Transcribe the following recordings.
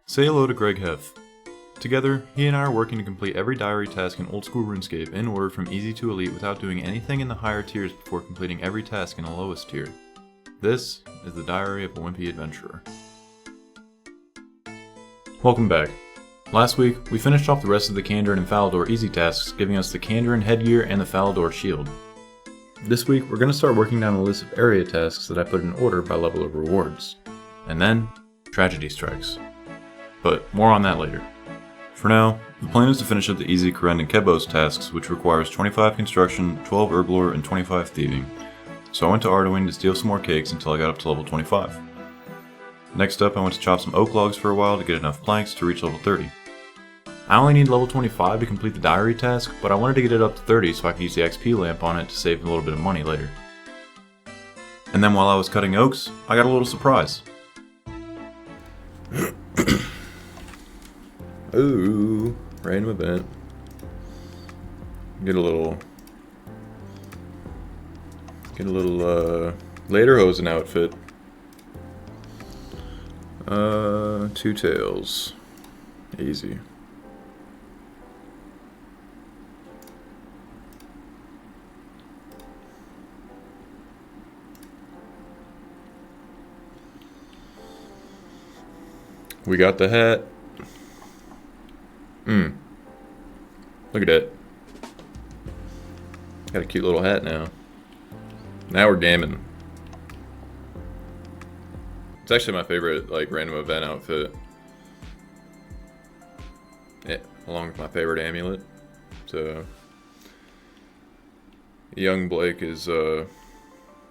Say hello to Greg Heff. Together, he and I are working to complete every diary task in Old School RuneScape in order from easy to elite without doing anything in the higher tiers before completing every task in the lowest tier. This is the Diary of a Wimpy Adventurer. Welcome back. Last week, we finished off the rest of the Kourend and Falador easy tasks, giving us the Kourend headgear and the Falador shield. This week, we're going to start working down a list of area tasks that I put in order by level of rewards. And then, tragedy strikes. But more on that later. For now, the plan is to finish up the easy Kourend and Kebos tasks, which requires 25 construction, 12 herblore, and 25 thieving. So I went to Arduin to steal some more cakes until I got up to level 25. Next up, I went to chop some oak logs for a while to get enough planks to reach level 30. I only need level 25 to complete the diary task, but I wanted to get it up to 30 so I could use the XP lamp on it to save a little bit of money later. And then while I was cutting oaks, I got a little surprise. Ooh, random event. Get a little lederhosen outfit. Two tails. Easy. We got the hat. Look at that. Got a cute little hat now. Now we're gaming. It's actually my favorite, random event outfit. Yeah, along with my favorite amulet. So, young Blake is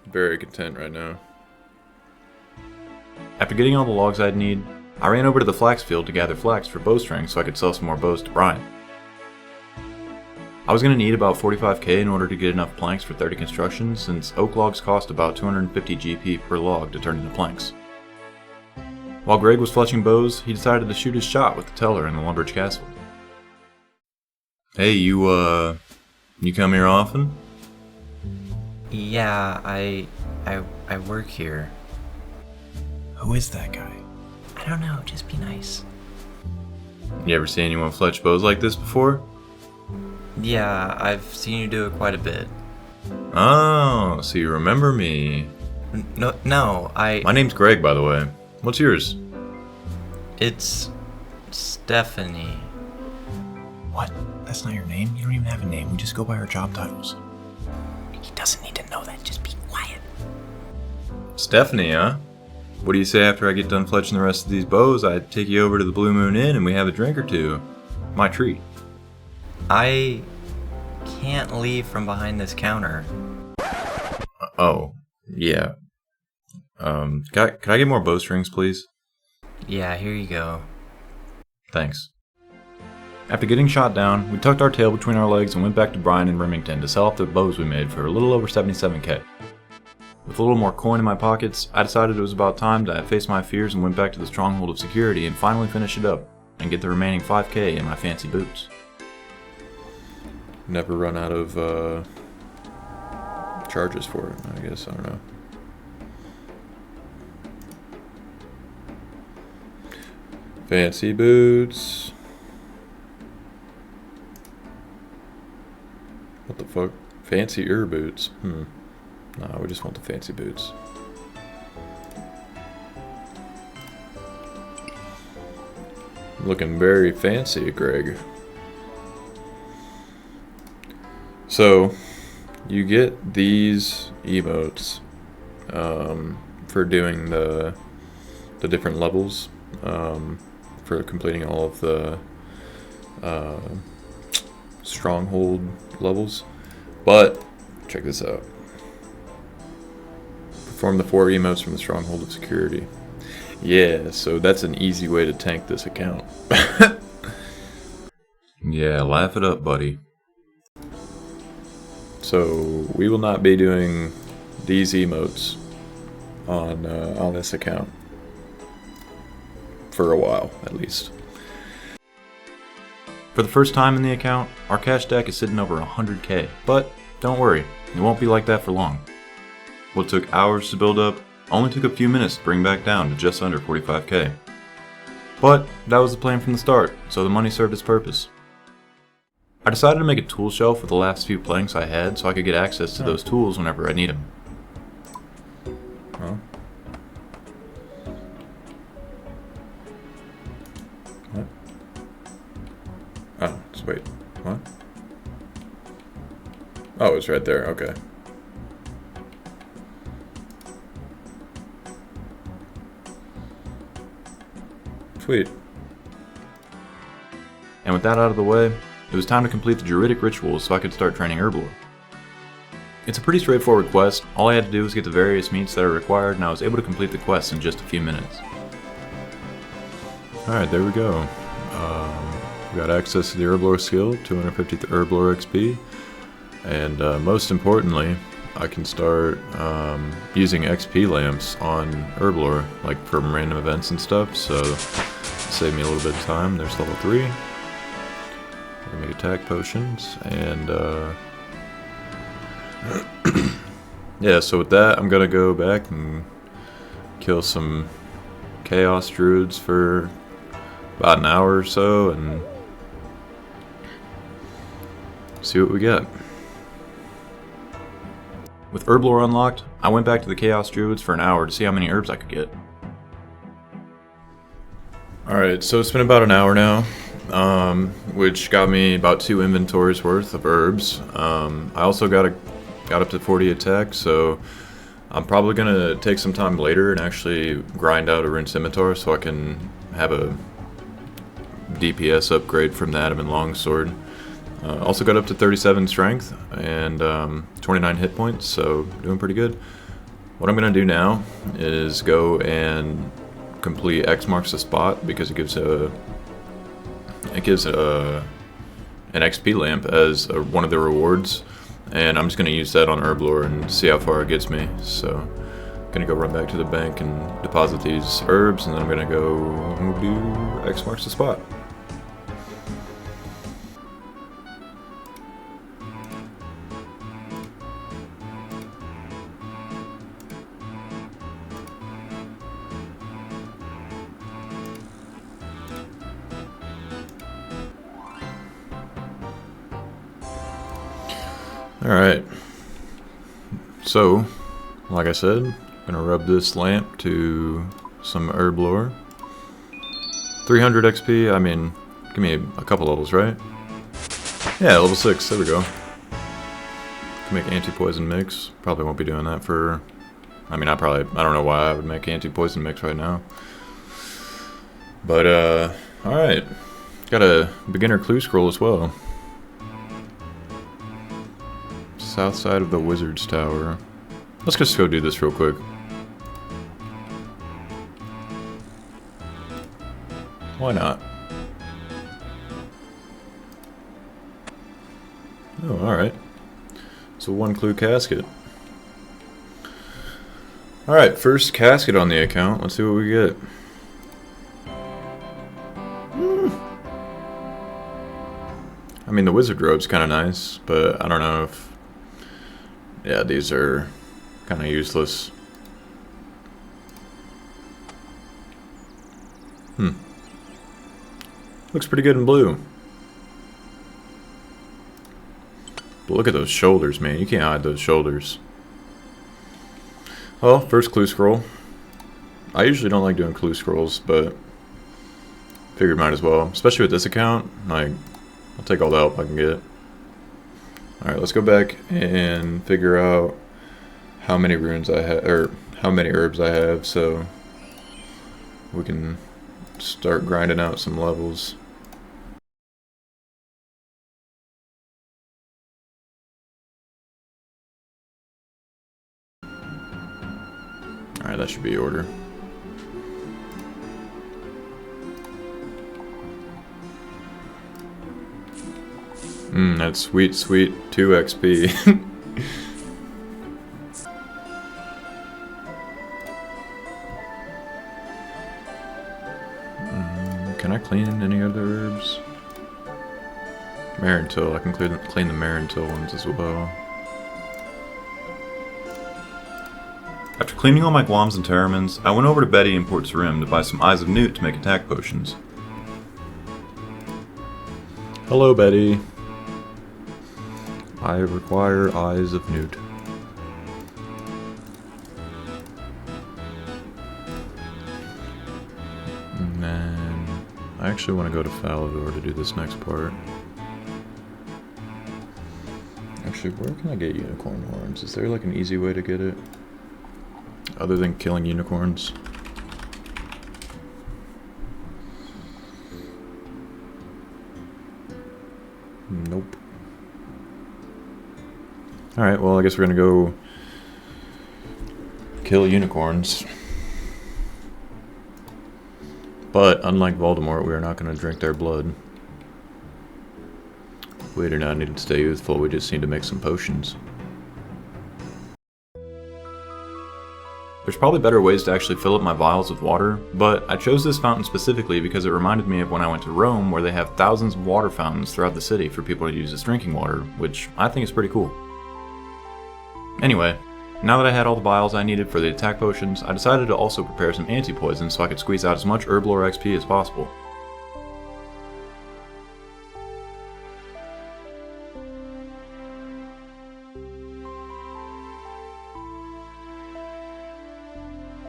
very content right now. After getting all the logs I'd need, I ran over to the flax field to gather flax for bowstrings so I could sell some more bows to Brian. I was going to need about 45k in order to get enough planks for 30 construction, since oak logs cost about 250 GP per log to turn into planks. While Greg was fletching bows, he decided to shoot his shot with the teller in the Lumbridge Castle. Hey, you come here often? Yeah, I work here. Who is that guy? I don't know, just be nice. You ever see anyone fletch bows like this before? Yeah, I've seen you do it quite a bit. Oh, so you remember me. No, My name's Greg, by the way. What's yours? It's Stephanie. What? That's not your name? You don't even have a name. We just go by our job titles. He doesn't need to know that, just be quiet. Stephanie, huh? What do you say after I get done fletching the rest of these bows, I take you over to the Blue Moon Inn and we have a drink or two? My treat. I can't leave from behind this counter. Oh, yeah. Can I get more bowstrings, please? Yeah, here you go. Thanks. After getting shot down, we tucked our tail between our legs and went back to Brian and Remington to sell off the bows we made for a little over 77k. With a little more coin in my pockets, I decided it was about time to face my fears and went back to the stronghold of security and finally finish it up and get the remaining 5k in my fancy boots. Never run out of charges for it, I guess. I don't know. Fancy boots. What the fuck? Fancier boots. No, we just want the fancy boots. Looking very fancy, Greg. So, you get these emotes for doing the different levels, for completing all of the stronghold levels. But, check this out. Perform the 4 emotes from the stronghold of security. Yeah, so that's an easy way to tank this account. Yeah, laugh it up, buddy. So we will not be doing these emotes on this account for a while, at least. For the first time in the account, our cash stack is sitting over 100k, but don't worry, it won't be like that for long. What took hours to build up only took a few minutes to bring back down to just under 45k. But that was the plan from the start, so the money served its purpose. I decided to make a tool shelf with the last few planks I had so I could get access to those tools whenever I need them. Oh. What? Oh, just wait. What? Oh, it's right there. Okay. Sweet. And with that out of the way, it was time to complete the Druidic rituals so I could start training herblore. It's a pretty straightforward quest. All I had to do was get the various meats that are required, and I was able to complete the quest in just a few minutes. Alright, there we go. We got access to the herblore skill, 250 herblore XP, and most importantly, I can start using XP lamps on herblore, like from random events and stuff, so save me a little bit of time. There's level 3. I can make attack potions, and yeah, so with that, I'm gonna go back and kill some chaos druids for about an hour or so, and see what we get. With herblore unlocked, I went back to the chaos druids for an hour to see how many herbs I could get. Alright, so it's been about an hour now, which got me about 2 inventories worth of herbs. I also got up to 40 attack, so I'm probably gonna take some time later and actually grind out a rune scimitar so I can have a DPS upgrade from the adamant longsword. Also got up to 37 strength and 29 hit points, so doing pretty good. What I'm gonna do now is go and complete X marks the spot because it gives an XP lamp as one of the rewards, and I'm just gonna use that on herblore and see how far it gets me. So I'm gonna go run back to the bank and deposit these herbs, and then I'm gonna go do X marks the spot. Alright, so, like I said, I'm gonna rub this lamp to some herblore. 300 XP, I mean, give me a couple levels, right? Yeah, level 6, there we go. Can make anti-poison mix, probably won't be doing that for... I mean, I don't know why I would make anti-poison mix right now. But, alright. Got a beginner clue scroll as well. South side of the wizard's tower. Let's just go do this real quick. Why not? Oh, alright. So 1 clue casket. Alright, first casket on the account. Let's see what we get. I mean, the wizard robe's kind of nice, but I don't know if... Yeah, these are kind of useless. Looks pretty good in blue. But look at those shoulders, man. You can't hide those shoulders. Well, first clue scroll. I usually don't like doing clue scrolls, but figured might as well. Especially with this account, like, I'll take all the help I can get. Alright, let's go back and figure out how many runes I have, or how many herbs I have, so we can start grinding out some levels. Alright, that should be order. That's sweet, sweet 2 XP. Can I clean any other herbs? Marintil, I can clean the Marintil ones as well. After cleaning all my guams and terramins, I went over to Betty in Port Sarim to buy some Eyes of Newt to make attack potions. Hello, Betty. I require Eyes of Newt. And then I actually want to go to Falador to do this next part. Actually, where can I get unicorn horns? Is there like an easy way to get it? Other than killing unicorns? Nope. Alright, well I guess we're gonna go kill unicorns. But, unlike Voldemort, we are not gonna drink their blood. We do not need to stay youthful, we just need to make some potions. There's probably better ways to actually fill up my vials with water, but I chose this fountain specifically because it reminded me of when I went to Rome, where they have thousands of water fountains throughout the city for people to use as drinking water, which I think is pretty cool. Anyway, now that I had all the vials I needed for the attack potions, I decided to also prepare some anti-poison so I could squeeze out as much herblore XP as possible.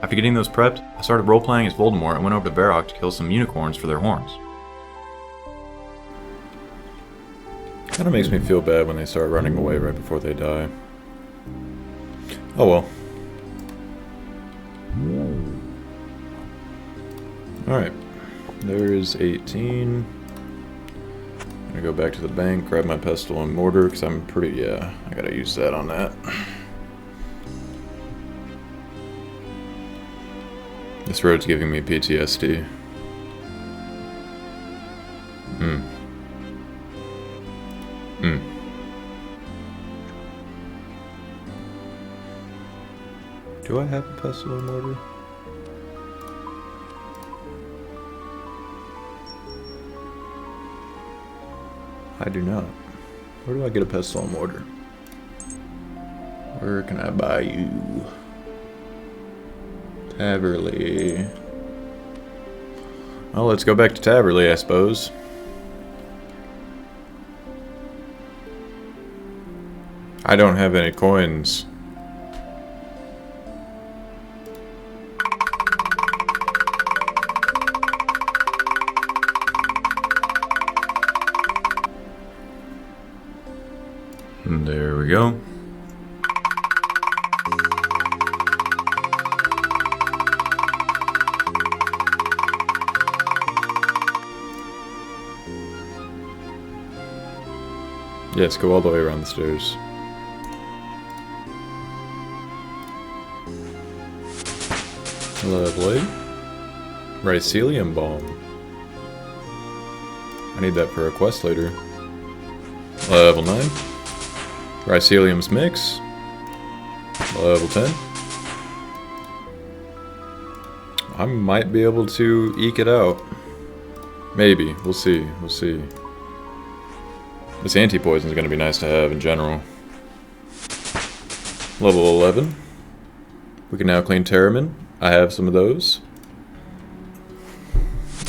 After getting those prepped, I started roleplaying as Voldemort and went over to Varrock to kill some unicorns for their horns. Kinda makes me feel bad when they start running away right before they die. Oh well. Alright, there's 18. I'm gonna go back to the bank, grab my pestle and mortar, because I'm pretty, I gotta use that on that. This road's giving me PTSD. Do I have a pestle and mortar? I do not. Where do I get a pestle and mortar? Where can I buy you? Taverley. Well, let's go back to Taverley, I suppose. I don't have any coins. And there we go. Yes, go all the way around the stairs. Lovely. Ricelium Balm. I need that for a quest later. Level 9. Ricelium's Mix. Level 10. I might be able to eke it out. Maybe. We'll see. We'll see. This anti-poison is going to be nice to have in general. Level 11. We can now clean Terramin. I have some of those.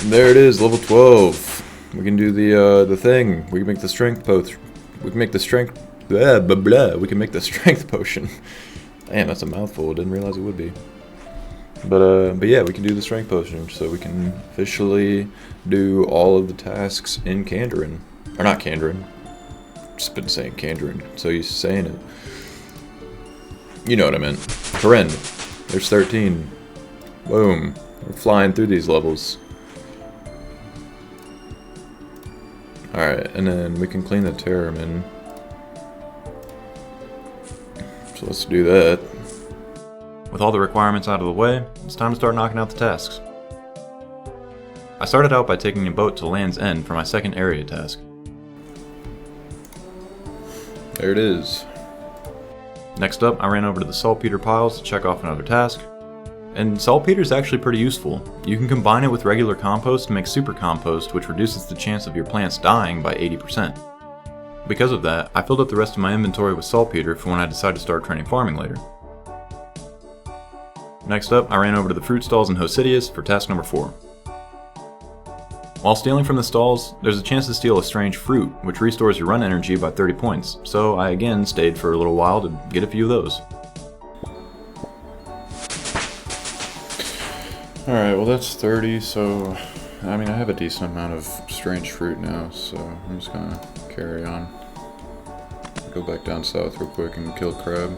And there it is, level 12. We can do the thing. We can make the strength potion. We can make the strength. Blah, blah, blah. We can make the strength potion. Damn, that's a mouthful. Didn't realize it would be. But yeah, we can do the strength potion, so we can officially do all of the tasks in Kandarin. Or not Kandarin. Just been saying Kandarin, so used to saying it. You know what I meant. Kourend. There's 13. Boom. We're flying through these levels. Alright, and then we can clean the Terramin. So let's do that. With all the requirements out of the way, it's time to start knocking out the tasks. I started out by taking a boat to Land's End for my second area task. There it is. Next up, I ran over to the saltpeter piles to check off another task. And saltpeter is actually pretty useful. You can combine it with regular compost to make super compost, which reduces the chance of your plants dying by 80%. Because of that, I filled up the rest of my inventory with saltpeter for when I decide to start training farming later. Next up, I ran over to the fruit stalls in Hosidius for task number 4. While stealing from the stalls, there's a chance to steal a strange fruit, which restores your run energy by 30 points, so I again stayed for a little while to get a few of those. Alright, well that's 30, so I mean I have a decent amount of strange fruit now, so I'm just gonna carry on. Go back down south real quick and kill crab.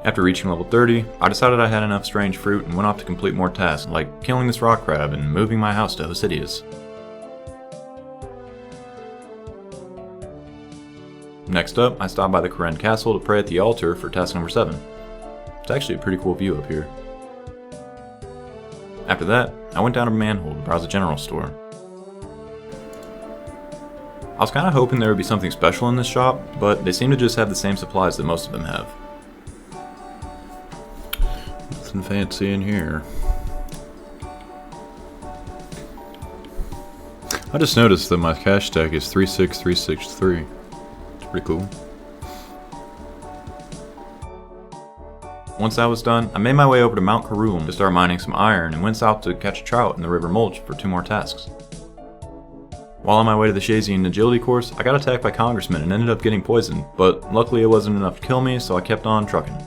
After reaching level 30, I decided I had enough strange fruit and went off to complete more tasks, like killing this rock crab and moving my house to Hosidius. Next up, I stopped by the Kourend Castle to pray at the altar for task number 7. It's actually a pretty cool view up here. After that, I went down to Manhole to browse a general store. I was kinda hoping there would be something special in this shop, but they seem to just have the same supplies that most of them have. Nothing fancy in here. I just noticed that my cash stack is 36363. It's pretty cool. Once I was done, I made my way over to Mount Kourend to start mining some iron and went south to catch a trout in the River Mulch for 2 more tasks. While on my way to the Shazian agility course, I got attacked by congressmen and ended up getting poisoned, but luckily it wasn't enough to kill me, so I kept on trucking.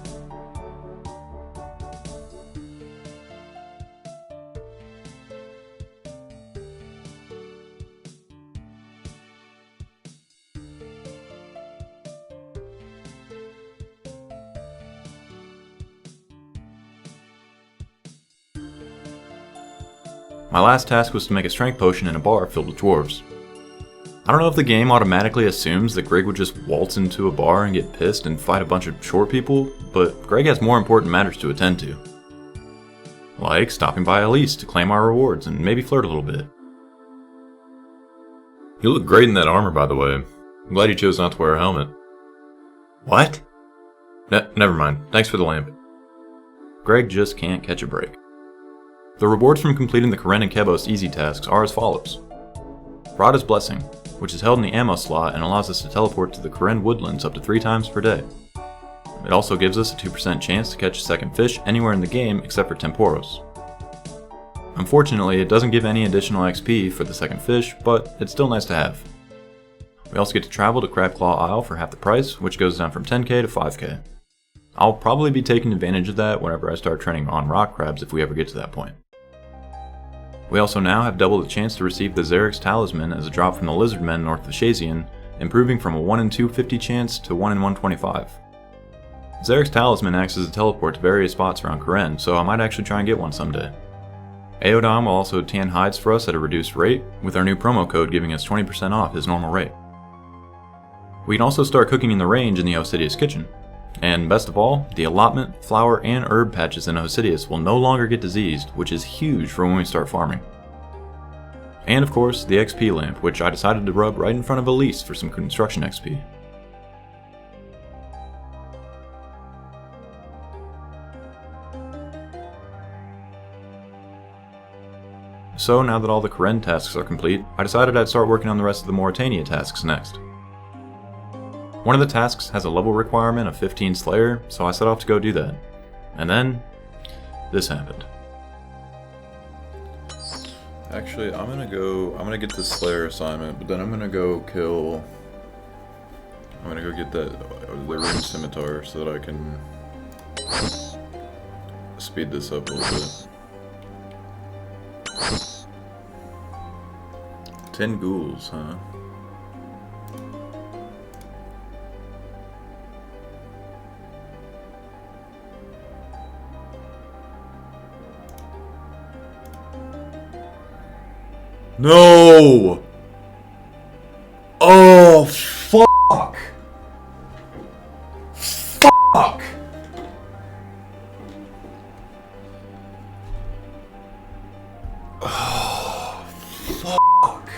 My last task was to make a strength potion in a bar filled with dwarves. I don't know if the game automatically assumes that Greg would just waltz into a bar and get pissed and fight a bunch of short people, but Greg has more important matters to attend to. Like stopping by Elise to claim our rewards and maybe flirt a little bit. You look great in that armor, by the way. I'm glad you chose not to wear a helmet. What? Never mind. Thanks for the lamp. Greg just can't catch a break. The rewards from completing the Kourend and Kebos easy tasks are as follows. Rada's Blessing, which is held in the ammo slot and allows us to teleport to the Kourend woodlands up to 3 times per day. It also gives us a 2% chance to catch a second fish anywhere in the game except for Temporos. Unfortunately, it doesn't give any additional XP for the second fish, but it's still nice to have. We also get to travel to Crabclaw Isle for half the price, which goes down from 10k to 5k. I'll probably be taking advantage of that whenever I start training on rock crabs if we ever get to that point. We also now have double the chance to receive the Xerix Talisman as a drop from the Lizardmen north of Shazian, improving from a 1 in 250 chance to 1 in 125. Xerix Talisman acts as a teleport to various spots around Kourend, so I might actually try and get one someday. Aodon will also tan hides for us at a reduced rate, with our new promo code giving us 20% off his normal rate. We can also start cooking in the range in the Hosidius kitchen. And best of all, the allotment, flower, and herb patches in Hosidius will no longer get diseased, which is huge for when we start farming. And of course, the XP lamp, which I decided to rub right in front of Elise for some construction XP. So now that all the Kourend tasks are complete, I decided I'd start working on the rest of the Morytania tasks next. One of the tasks has a level requirement of 15 Slayer, so I set off to go do that. And then, this happened. Actually, I'm gonna get this Slayer assignment, but then I'm gonna go get that Lyrium Scimitar so that I can speed this up a little bit. 10 ghouls, huh? No! Oh, fuck! Fuck! Oh, fuck!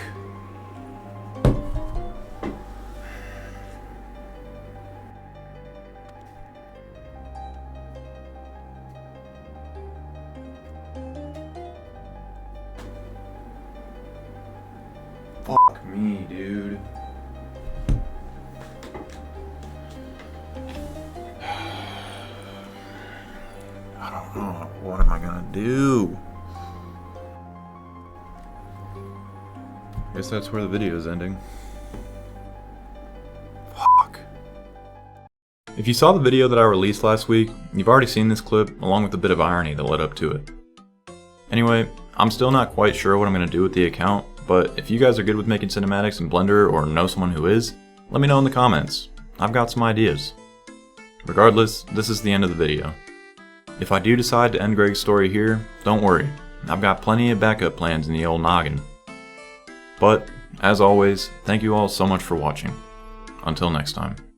Fuck me, dude. Oh, what am I gonna do? Guess that's where the video is ending. Fuck. If you saw the video that I released last week, you've already seen this clip along with a bit of irony that led up to it. Anyway, I'm still not quite sure what I'm going to do with the account, but if you guys are good with making cinematics in Blender or know someone who is, let me know in the comments. I've got some ideas. Regardless, this is the end of the video. If I do decide to end Greg's story here, don't worry. I've got plenty of backup plans in the old noggin. But, as always, thank you all so much for watching. Until next time.